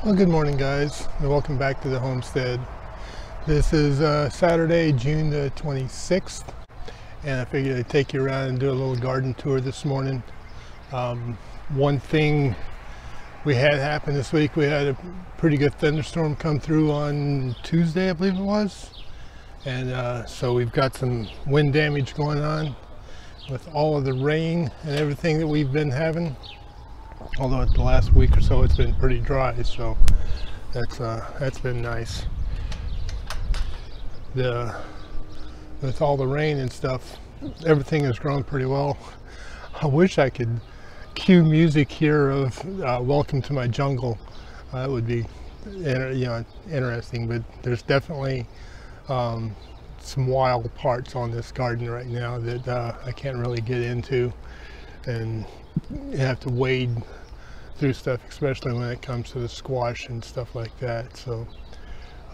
Well, good morning guys, and welcome back to the homestead. This is Saturday, June the 26th, and I figured I'd take you around and do a little garden tour this morning. One thing we had happen this week, we had a pretty good thunderstorm come through on Tuesday, I believe it was, and so we've got some wind damage going on with all of the rain and everything that we've been having. Although the last week or so it's been pretty dry, so that's been nice. With all the rain and stuff, everything has grown pretty well. I wish I could cue music here of "Welcome to My Jungle." That would be, interesting. But there's definitely some wild parts on this garden right now that I can't really get into, and you have to wade through stuff, especially when it comes to the squash and stuff like that. So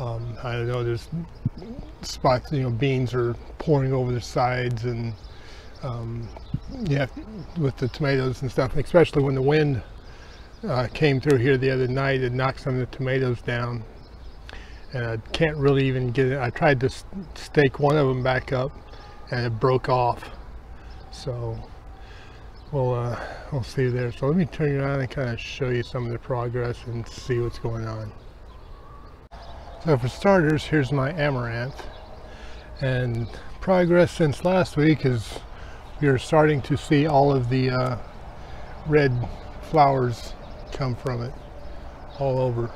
I don't know, there's spots, beans are pouring over the sides, and with the tomatoes and stuff, especially when the wind came through here the other night, it knocked some of the tomatoes down, and I can't really even get it. I tried to stake one of them back up and it broke off, so we'll see there. So let me turn you around and kind of show you some of the progress and see what's going on. So for starters, here's my amaranth, and progress since last week is we are starting to see all of the red flowers come from it all over.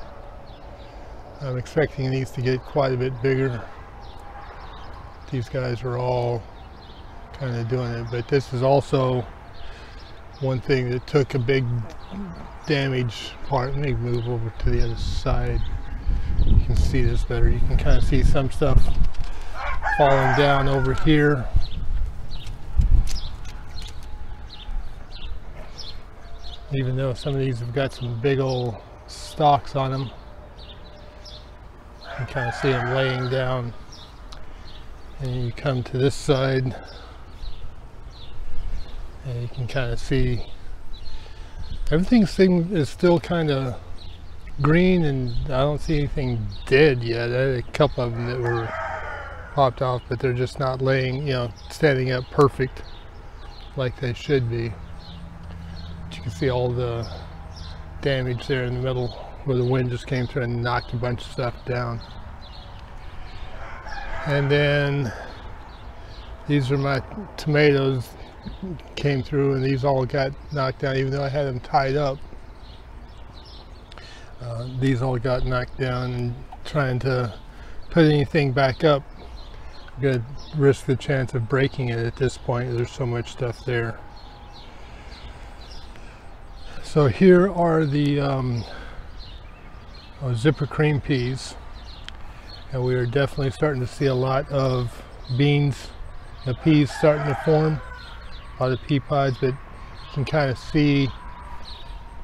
I'm expecting these to get quite a bit bigger. These guys are all kind of doing it, but this is also one thing that took a big damage part. Let me move over to the other side. You can see this better. You can kind of see some stuff falling down over here. Even though some of these have got some big old stalks on them, you can kind of see them laying down. And you come to this side, and you can kind of see everything is still kind of green, and I don't see anything dead yet. I had a couple of them that were popped off, but they're just not laying, standing up perfect like they should be. But you can see all the damage there in the middle where the wind just came through and knocked a bunch of stuff down. And then these are my tomatoes. Came through, and these all got knocked down. Even though I had them tied up, these all got knocked down, and trying to put anything back up, I'm gonna risk the chance of breaking it at this point. There's so much stuff there. So here are the zipper cream peas, and we are definitely starting to see a lot of beans, the peas starting to form. A lot of pea pods, but you can kind of see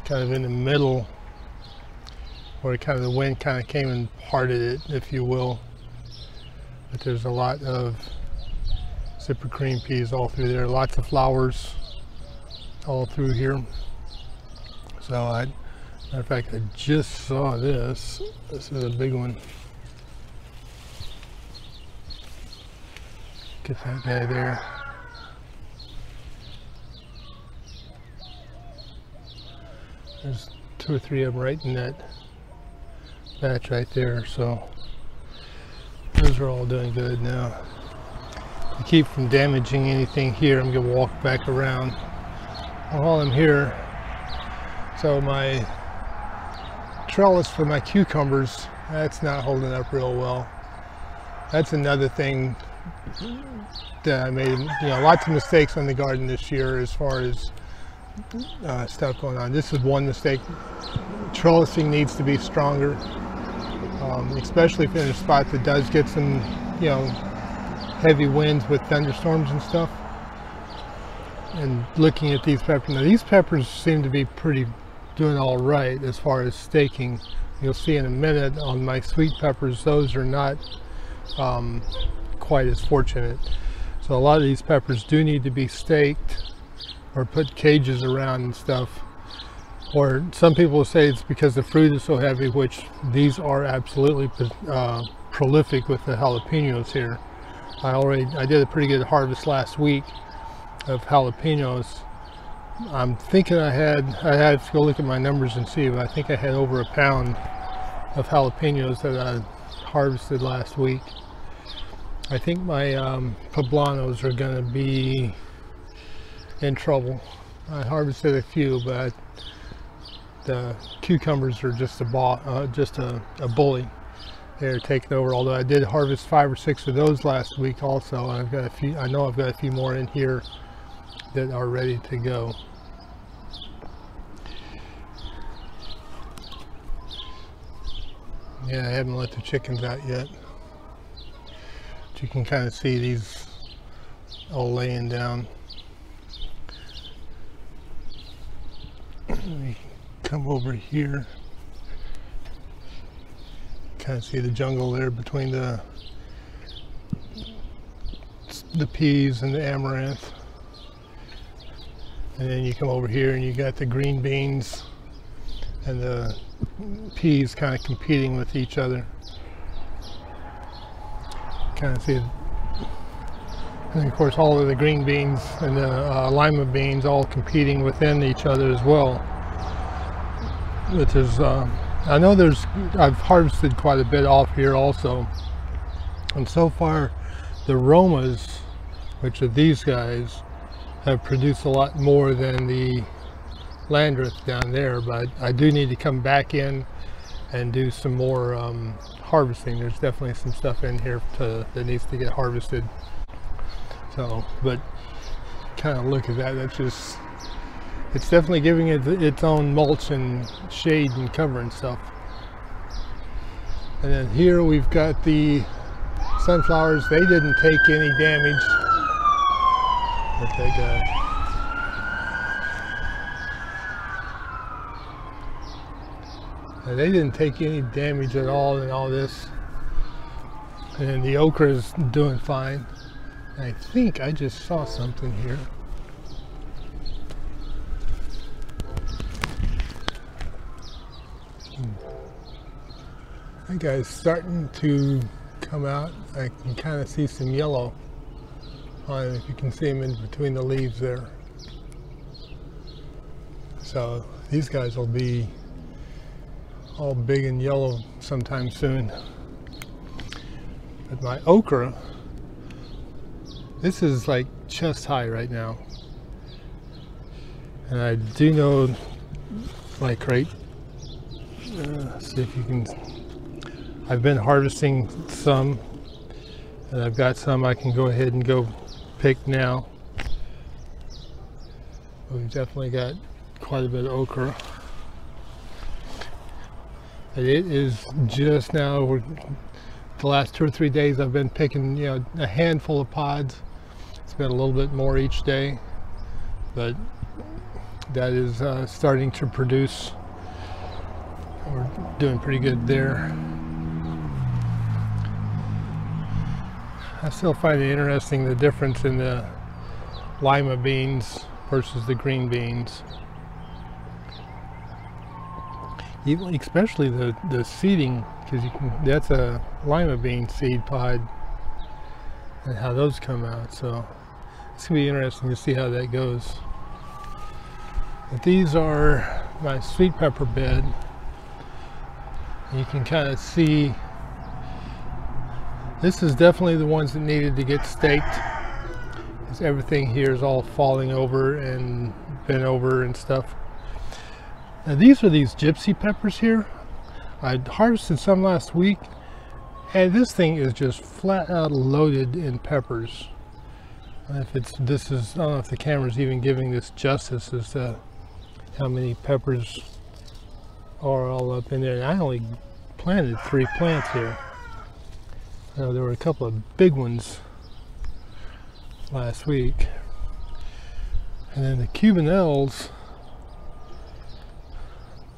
kind of in the middle where kind of the wind kind of came and parted it, if you will. But there's a lot of zipper cream peas all through there. Lots of flowers all through here. So matter of fact, I just saw this. This is a big one. Get that guy there. There's 2 or 3 of them right in that batch right there, so those are all doing good now. To keep from damaging anything here, I'm going to walk back around while I'm here. So my trellis for my cucumbers, that's not holding up real well. That's another thing that I made, lots of mistakes on the garden this year as far as stuff going on. This is one mistake. Trellising needs to be stronger, especially if you're in a spot that does get some, heavy winds with thunderstorms and stuff. And looking at these peppers, now these peppers seem to be doing all right as far as staking. You'll see in a minute on my sweet peppers, those are not quite as fortunate. So a lot of these peppers do need to be staked or put cages around and stuff. Or some people will say it's because the fruit is so heavy, which these are absolutely prolific with the jalapenos here. I did a pretty good harvest last week of jalapenos. I'm thinking I had to go look at my numbers and see, but I think I had over a pound of jalapenos that I harvested last week. I think my poblanos are going to be in trouble. I harvested a few, but the cucumbers are just a bully. They're taking over. Although I did harvest 5 or 6 of those last week also. I've got a few. I know I've got a few more in here that are ready to go. Yeah, I haven't let the chickens out yet. But you can kind of see these all laying down. Let me come over here. Kind of see the jungle there between the peas and the amaranth. And then you come over here and you got the green beans and the peas kind of competing with each other. Kind of see it. And of course all of the green beans and the lima beans all competing within each other as well. Which is, I know I've harvested quite a bit off here also. And so far the Romas, which are these guys, have produced a lot more than the Landreth down there, but I do need to come back in and do some more harvesting. There's definitely some stuff in here that needs to get harvested. So, but kind of look at that. That's just, it's definitely giving it its own mulch and shade and cover and stuff. And then here we've got the sunflowers. They didn't take any damage. But they got, they didn't take any damage at all in all this. And the okra is doing fine. I think I just saw something here. That guy's starting to come out. I can kind of see some yellow on him, if you can see him in between the leaves there. So these guys will be all big and yellow sometime soon. But my okra, this is like chest high right now. And I do know, like right, let's see if you can, I've been harvesting some, and I've got some I can go ahead and go pick now. We've definitely got quite a bit of okra. And it is just now, the last 2 or 3 days I've been picking, you know, a handful of pods. It's been a little bit more each day, but that is starting to produce. We're doing pretty good there. I still find it interesting, the difference in the lima beans versus the green beans. Even, especially the seeding, because you can, that's a lima bean seed pod, and how those come out. So it's gonna be interesting to see how that goes. But these are my sweet pepper bed. You can kind of see, this is definitely the ones that needed to get staked, because everything here is all falling over and bent over and stuff. Now these are these gypsy peppers here. I harvested some last week, and this thing is just flat out loaded in peppers. If it's, this is, I don't know if the camera's even giving this justice as to how many peppers are all up in there. And I only planted 3 plants here. There were a couple of big ones last week. And then the Cubanelles,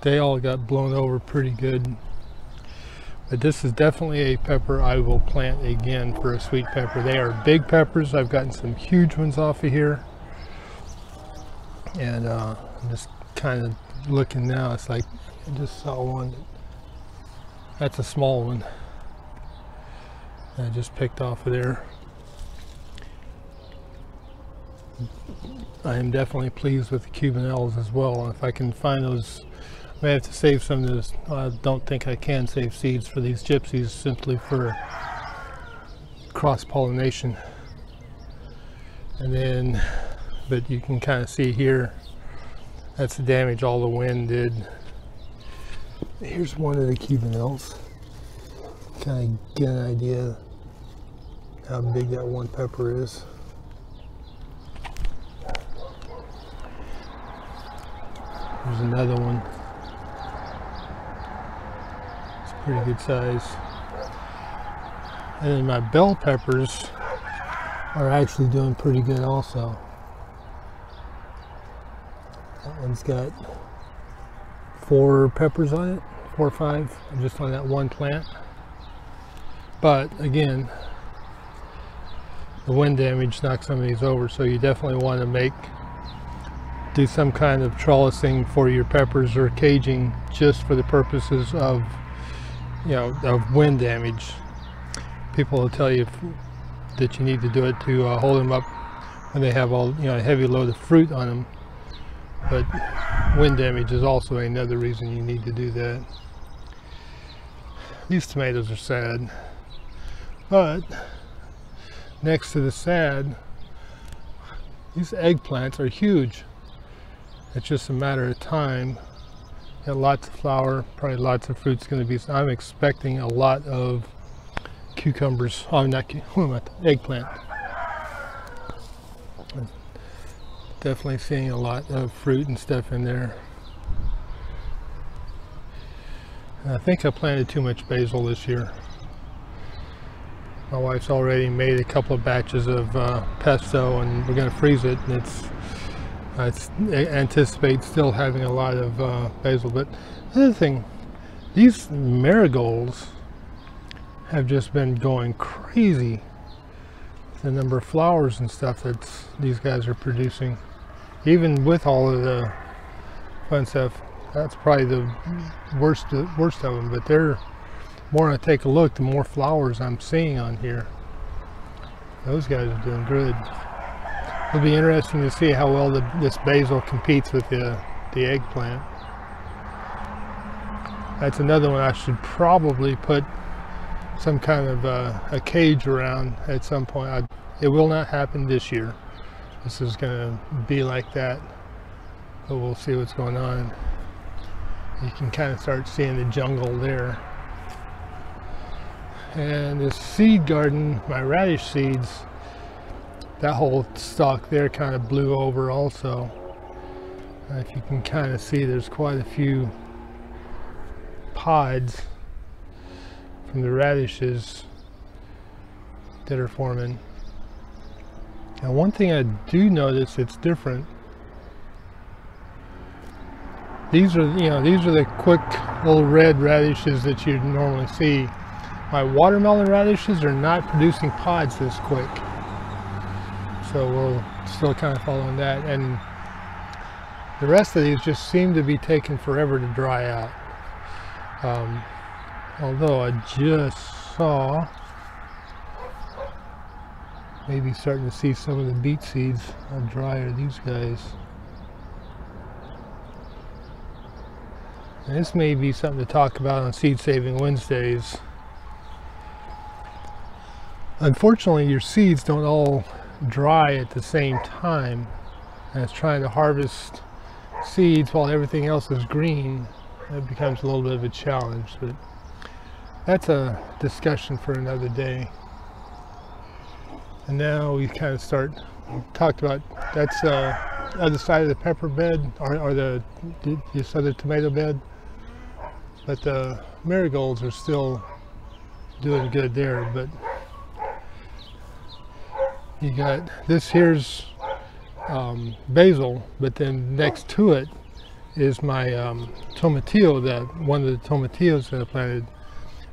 they all got blown over pretty good. But this is definitely a pepper I will plant again for a sweet pepper. They are big peppers. I've gotten some huge ones off of here. And I'm just kind of looking now, it's like I just saw one. That's a small one I just picked off of there. I am definitely pleased with the Cubanelles as well. If I can find those, I may have to save some of this. I don't think I can save seeds for these gypsies simply for cross-pollination. And then, but you can kind of see here, that's the damage all the wind did. Here's one of the Cubanelles. Kind of get an idea how big that one pepper is. There's another one. It's pretty good size. And then my bell peppers are actually doing pretty good also. That one's got 4 peppers on it, 4 or 5, just on that one plant. But again, the wind damage knocked some of these over, so you definitely want to do some kind of trellising for your peppers or caging, just for the purposes of, of wind damage. People will tell you that you need to do it to hold them up when they have a heavy load of fruit on them, but wind damage is also another reason you need to do that. These tomatoes are sad, but next to the sad, these eggplants are huge. It's just a matter of time. Got lots of flower, probably lots of fruit's going to be. I'm expecting a lot of cucumbers. Oh, not eggplant. Definitely seeing a lot of fruit and stuff in there. And I think I planted too much basil this year. My wife's already made a couple of batches of pesto, and we're going to freeze it. And I anticipate still having a lot of basil. But the other thing, these marigolds have just been going crazy. The number of flowers and stuff that these guys are producing, even with all of the fun stuff. That's probably the worst of them. But the more I take a look, the more flowers I'm seeing on here. Those guys are doing good. It'll be interesting to see how well this basil competes with the eggplant. That's another one I should probably put some kind of a cage around at some point. It will not happen this year. This is going to be like that, but we'll see what's going on. You can kind of start seeing the jungle there. And this seed garden, my radish seeds, that whole stalk there kind of blew over also. If you can kind of see, there's quite a few pods from the radishes that are forming. Now, one thing I do notice it's different. These are the quick little red radishes that you normally see. My watermelon radishes are not producing pods this quick. So we'll still kind of following that. And the rest of these just seem to be taking forever to dry out. Although I just saw, maybe starting to see some of the beet seeds. How dry are these guys? And this may be something to talk about on Seed Saving Wednesdays. Unfortunately, your seeds don't all dry at the same time, and it's trying to harvest seeds while everything else is green. It becomes a little bit of a challenge, but that's a discussion for another day. And now we kind of talked about, that's the other side of the pepper bed, or this other tomato bed. But the marigolds are still doing good there. But you got this here's basil, but then next to it is my tomatillo, one of the tomatillos that I planted.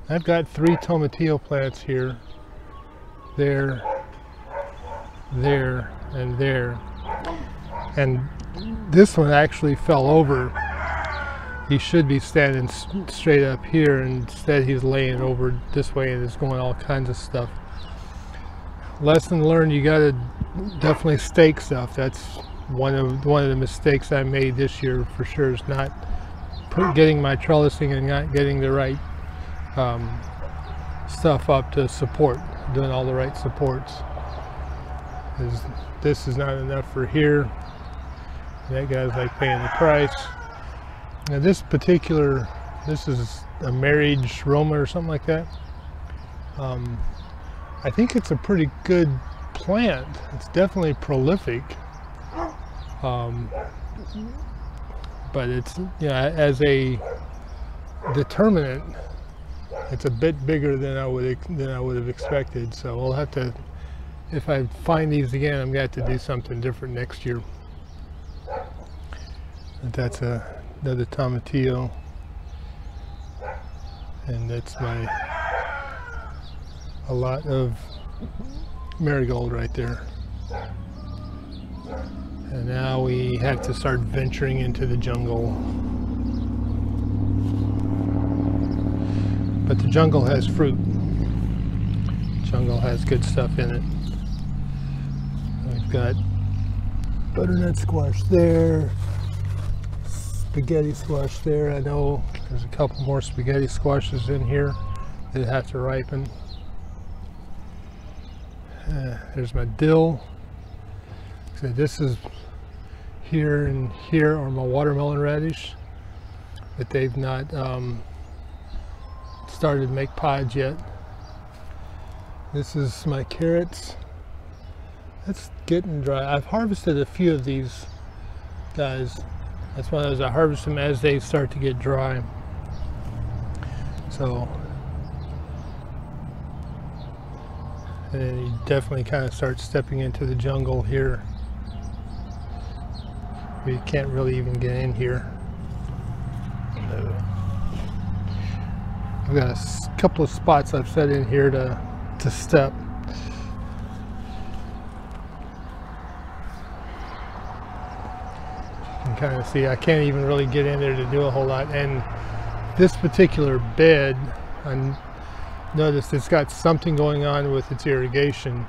I've got 3 tomatillo plants here, there, and there. And this one actually fell over he should be standing straight up here, and instead he's laying over this way and is going all kinds of stuff. Lesson learned, you got to definitely stake stuff. That's one of the mistakes I made this year for sure, is not getting my trellising and not getting the right stuff up to support, doing all the right supports. This is not enough for here. That guy's like paying the price. Now this is a marriage Roma or something like that. I think it's a pretty good plant. It's definitely prolific. But it's, you know, as a determinant, it's a bit bigger than I would have expected. So we'll have to, if I find these again, I'm going to have to do something different next year. But that's another tomatillo, and that's a lot of marigold right there. And now we have to start venturing into the jungle. But the jungle has fruit. The jungle has good stuff in it. We've got butternut squash there, spaghetti squash there. I know there's a couple more spaghetti squashes in here that have to ripen. There's my dill. So this is here, and here are my watermelon radish, but they've not started to make pods yet. This is my carrots. That's getting dry. I've harvested a few of these guys. That's why I harvest them as they start to get dry. So, and then you definitely kind of start stepping into the jungle here. You can't really even get in here. I've got a couple of spots I've set in here to step. You can kind of see I can't even really get in there to do a whole lot. And this particular bed, I noticed it's got something going on with its irrigation.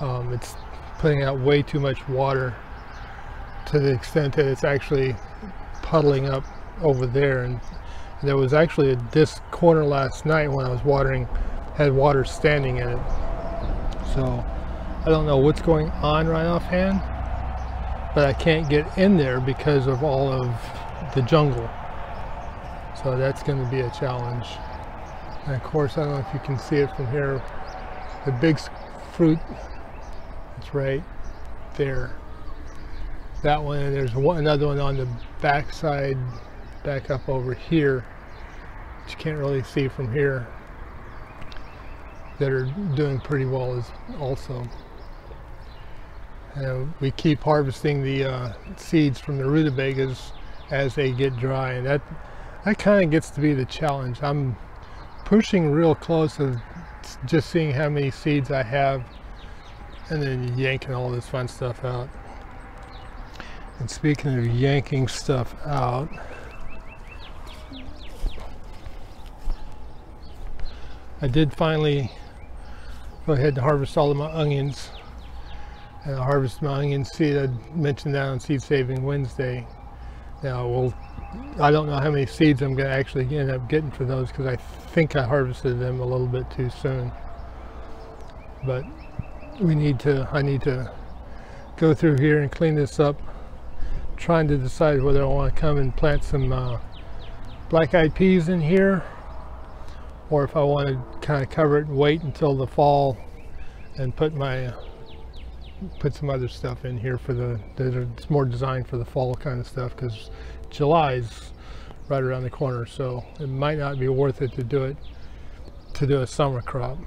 It's putting out way too much water, to the extent that it's actually puddling up over there. And there was actually this corner last night when I was watering, had water standing in it. So I don't know what's going on right offhand, but I can't get in there because of all of the jungle. So that's going to be a challenge. And of course, I don't know if you can see it from here, the big fruit, it's right there. That one, and there's another one on the back side, back up over here, which you can't really see from here, that are doing pretty well also. And we keep harvesting the seeds from the rutabagas as they get dry, and that kind of gets to be the challenge. I'm pushing real close of just seeing how many seeds I have, and then yanking all this fun stuff out. And speaking of yanking stuff out, I did finally go ahead and harvest all of my onions. And I harvested my onion seed. I mentioned that on Seed Saving Wednesday. Now, I don't know how many seeds I'm going to actually end up getting for those, because I think I harvested them a little bit too soon. But I need to go through here and clean this up, trying to decide whether I want to come and plant some black-eyed peas in here, or if I want to kind of cover it and wait until the fall and put some other stuff in here for it's more designed for the fall kind of stuff, because July's right around the corner, so it might not be worth it to do a summer crop.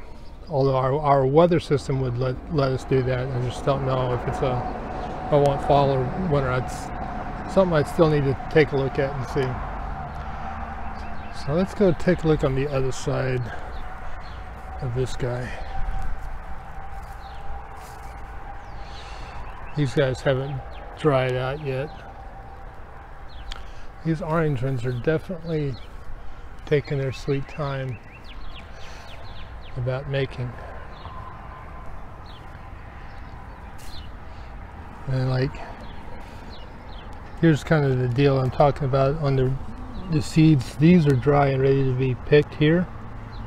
Although our weather system would let us do that. I just don't know if if I want fall or winter. It's something I'd still need to take a look at and see. So let's go take a look on the other side of this guy. These guys haven't dried out yet. These orange ones are definitely taking their sweet time about making. And like, here's kind of the deal I'm talking about on the seeds. These are dry and ready to be picked here,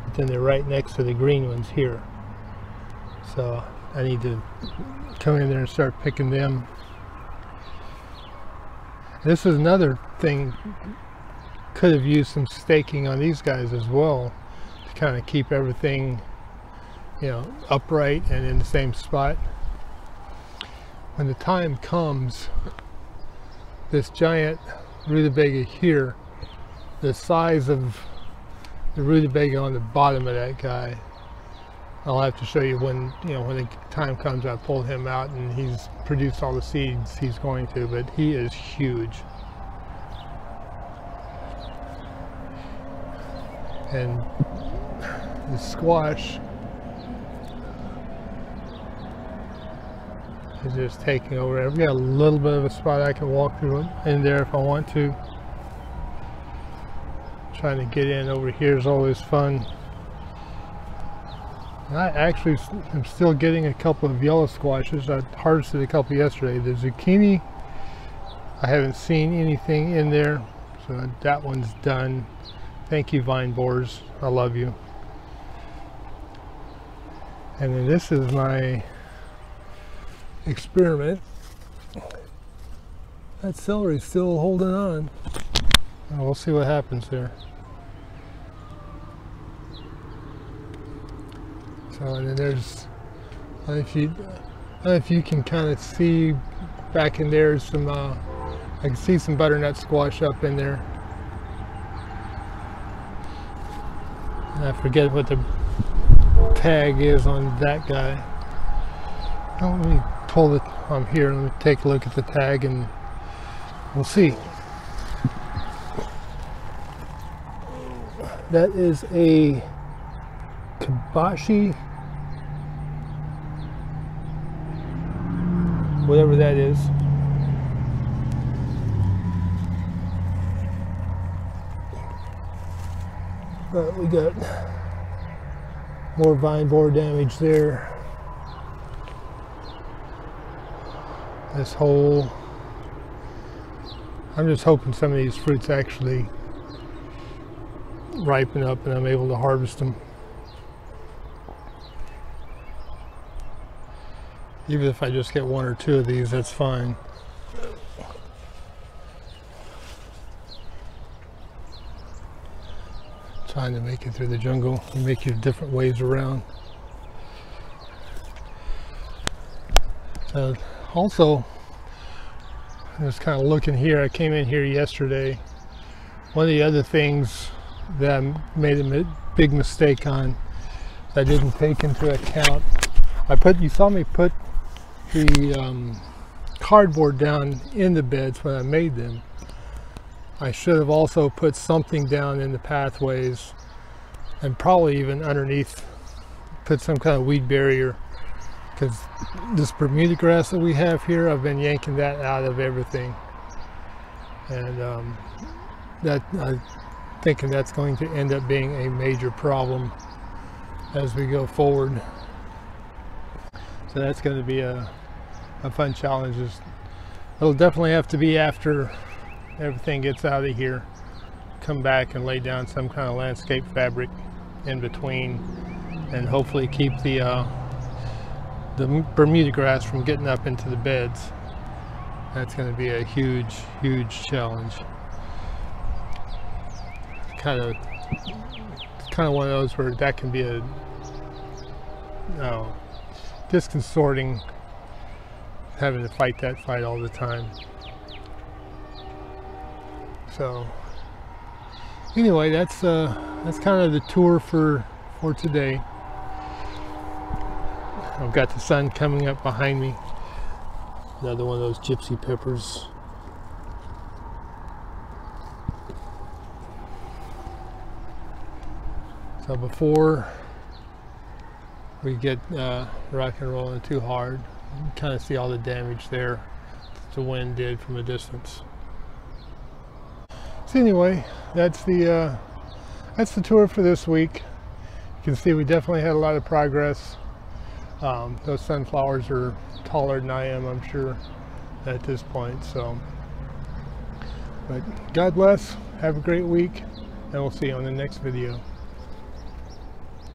but then they're right next to the green ones here. So I need to come in there and start picking them. This is another thing, could have used some staking on these guys as well to kind of keep everything, you know, upright and in the same spot. When the time comes, this giant rutabaga here, the size of the rutabaga on the bottom of that guy, I'll have to show you when, you know, when the time comes. I pulled him out and he's produced all the seeds he's going to, but he is huge. And the squash is just taking over. I've got a little bit of a spot I can walk through in there if I want to. Trying to get in over here is always fun. I actually am still getting a couple of yellow squashes. I harvested a couple yesterday. The zucchini, I haven't seen anything in there, so that one's done. Thank you, vine borers. I love you. And then this is my experiment. That celery's still holding on. We'll see what happens there. So, and then there's, I don't know if you can kind of see back in there some, I can see some butternut squash up in there. And I forget what the tag is on that guy. Oh, let me pull it on here and take a look at the tag and we'll see. That is a Kibashi, whatever that is. But we got more vine borer damage there. This whole, I'm just hoping some of these fruits actually ripen up and I'm able to harvest them. Even if I just get one or two of these, that's fine. Trying to make it through the jungle and make your different ways around. So also, I was kind of looking here. I came in here yesterday. One of the other things that I made a big mistake on that I didn't take into account. You saw me put the cardboard down in the beds when I made them. I should have also put something down in the pathways and probably even underneath, put some kind of weed barrier, because this Bermuda grass that we have here, I've been yanking that out of everything, and I'm thinking that's going to end up being a major problem as we go forward. So that's going to be a fun challenge. It'll definitely have to be after everything gets out of here. Come back and lay down some kind of landscape fabric in between, and hopefully keep the Bermuda grass from getting up into the beds. That's going to be a huge, huge challenge. It's kind of one of those where that can be a disconcerting, having to fight that fight all the time. So anyway, that's kind of the tour for today. I've got the sun coming up behind me. Another one of those gypsy peppers. So before we get rock and rolling too hard, you can kind of see all the damage there that the wind did from a distance. So anyway, that's the tour for this week. You can see we definitely had a lot of progress. Those sunflowers are taller than I am, I'm sure, at this point. So, but God bless, have a great week, and we'll see you on the next video.